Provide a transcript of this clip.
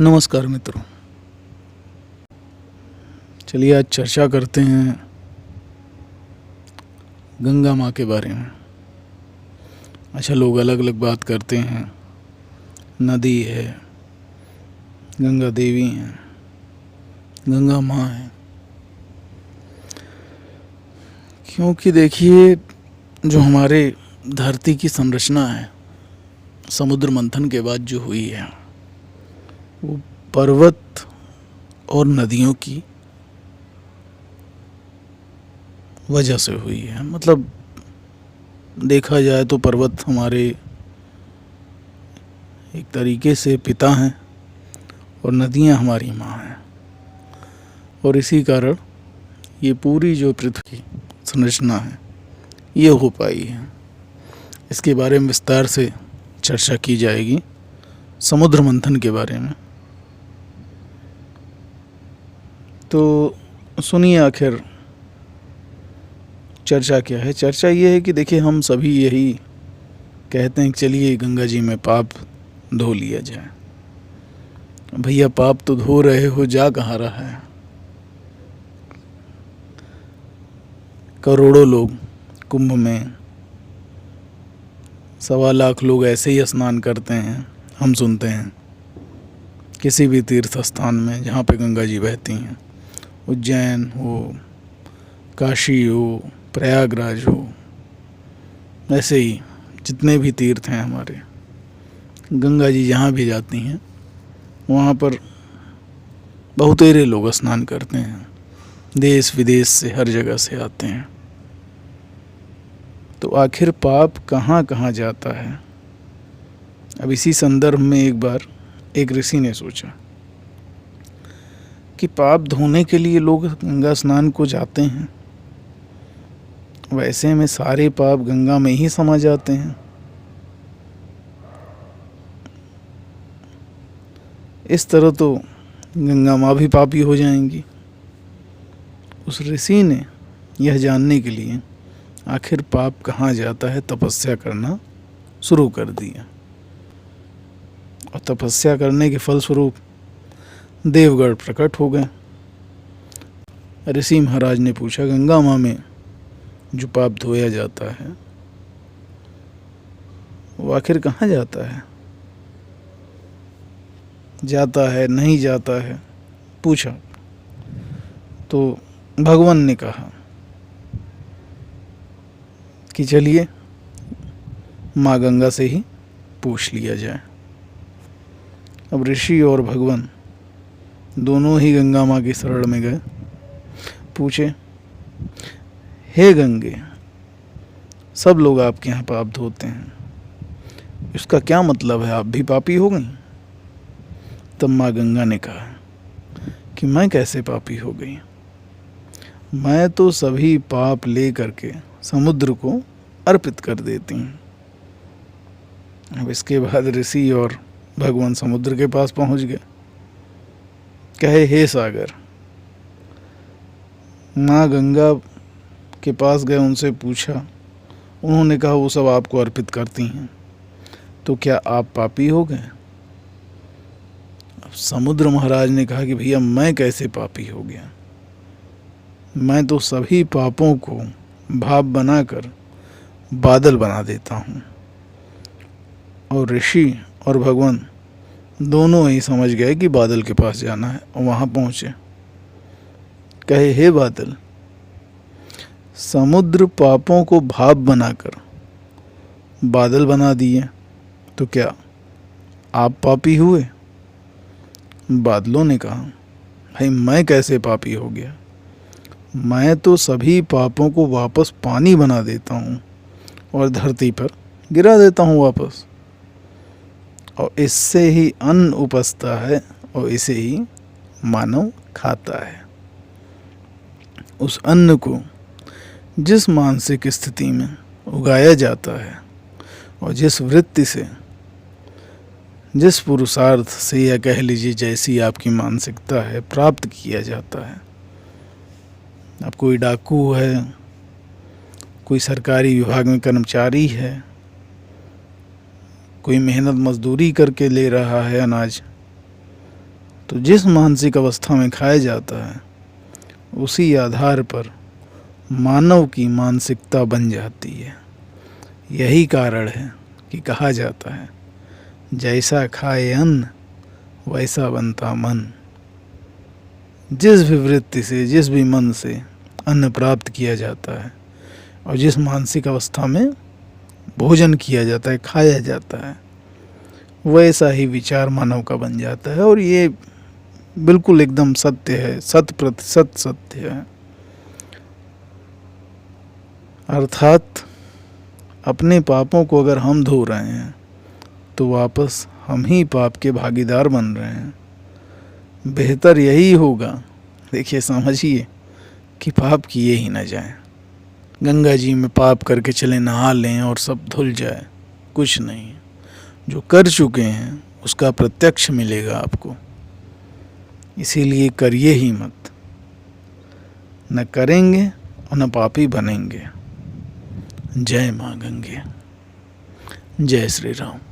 नमस्कार मित्रों, चलिए आज चर्चा करते हैं गंगा माँ के बारे में। अच्छा, लोग अलग अलग बात करते हैं, नदी है, गंगा देवी हैं, गंगा माँ है। क्योंकि देखिए, जो हमारे धरती की संरचना है समुद्र मंथन के बाद जो हुई है, वो पर्वत और नदियों की वजह से हुई है। मतलब देखा जाए तो पर्वत हमारे एक तरीके से पिता हैं और नदियाँ हमारी माँ हैं, और इसी कारण ये पूरी जो पृथ्वी की संरचना है ये हो पाई है। इसके बारे में विस्तार से चर्चा की जाएगी, समुद्र मंथन के बारे में। तो सुनिए, आखिर चर्चा क्या है। चर्चा ये है कि देखिए, हम सभी यही कहते हैं कि चलिए गंगा जी में पाप धो लिया जाए। भैया, पाप तो धो रहे हो, जा कहाँ रहा है। करोड़ों लोग कुंभ में, 1.25 लाख लोग ऐसे ही स्नान करते हैं। हम सुनते हैं किसी भी तीर्थ स्थान में जहाँ पे गंगा जी बहती हैं, उज्जैन हो, काशी हो, प्रयागराज हो, ऐसे ही जितने भी तीर्थ हैं हमारे, गंगा जी जहाँ भी जाती हैं वहाँ पर बहुतेरे लोग स्नान करते हैं। देश विदेश से, हर जगह से आते हैं। तो आखिर पाप कहाँ कहाँ जाता है। अब इसी संदर्भ में एक बार एक ऋषि ने सोचा कि पाप धोने के लिए लोग गंगा स्नान को जाते हैं, वैसे में सारे पाप गंगा में ही समा जाते हैं। इस तरह तो गंगा माँ भी पापी हो जाएंगी। उस ऋषि ने यह जानने के लिए आखिर पाप कहाँ जाता है तपस्या करना शुरू कर दिया, और तपस्या करने के फलस्वरूप देवगढ़ प्रकट हो गए। ऋषि महाराज ने पूछा, गंगा माँ में जो पाप धोया जाता है वो आखिर कहाँ जाता है, जाता है नहीं जाता है, पूछा। तो भगवान ने कहा कि चलिए माँ गंगा से ही पूछ लिया जाए। अब ऋषि और भगवान दोनों ही गंगा माँ की शरण में गए। पूछे, हे गंगे, सब लोग आपके यहाँ पाप धोते हैं, इसका क्या मतलब है, आप भी पापी हो गई? तब माँ गंगा ने कहा कि मैं कैसे पापी हो गई, मैं तो सभी पाप ले करके समुद्र को अर्पित कर देती हूँ। अब इसके बाद ऋषि और भगवान समुद्र के पास पहुँच गए। कहे, हे सागर। माँ गंगा के पास गए, उनसे पूछा। उन्होंने कहा वो सब आपको अर्पित करती हैं, तो क्या आप पापी हो गए? अब समुद्र महाराज ने कहा कि भैया, मैं कैसे पापी हो गया, मैं तो सभी पापों को भाप बनाकर बादल बना देता हूँ। और ऋषि और भगवान दोनों ही समझ गए कि बादल के पास जाना है, और वहाँ पहुँचे। कहे, हे बादल, समुद्र पापों को भाप बनाकर बादल बना दिए, तो क्या आप पापी हुए? बादलों ने कहा, भाई मैं कैसे पापी हो गया, मैं तो सभी पापों को वापस पानी बना देता हूँ और धरती पर गिरा देता हूँ वापस, और इससे ही अन्न उपजता है और इसे ही मानव खाता है। उस अन्न को जिस मानसिक स्थिति में उगाया जाता है और जिस वृत्ति से, जिस पुरुषार्थ से, या कह लीजिए जैसी आपकी मानसिकता है, प्राप्त किया जाता है। अब कोई डाकू है, कोई सरकारी विभाग में कर्मचारी है, कोई मेहनत मजदूरी करके ले रहा है अनाज, तो जिस मानसिक अवस्था में खाया जाता है उसी आधार पर मानव की मानसिकता बन जाती है। यही कारण है कि कहा जाता है जैसा खाए अन्न वैसा बनता मन। जिस भी वृत्ति से, जिस भी मन से अन्न प्राप्त किया जाता है और जिस मानसिक अवस्था में भोजन किया जाता है, खाया जाता है, वैसा ही विचार मानव का बन जाता है। और ये बिल्कुल एकदम सत्य है, 100% सत्य है। अर्थात अपने पापों को अगर हम धो रहे हैं तो वापस हम ही पाप के भागीदार बन रहे हैं। बेहतर यही होगा, देखिए समझिए, कि पाप किए ही न जाए। गंगा जी में पाप करके चले नहा लें और सब धुल जाए, कुछ नहीं। जो कर चुके हैं उसका प्रत्यक्ष मिलेगा आपको। इसीलिए करिए ही मत। न करेंगे और न पापी बनेंगे। जय माँ गंगे, जय श्री राम।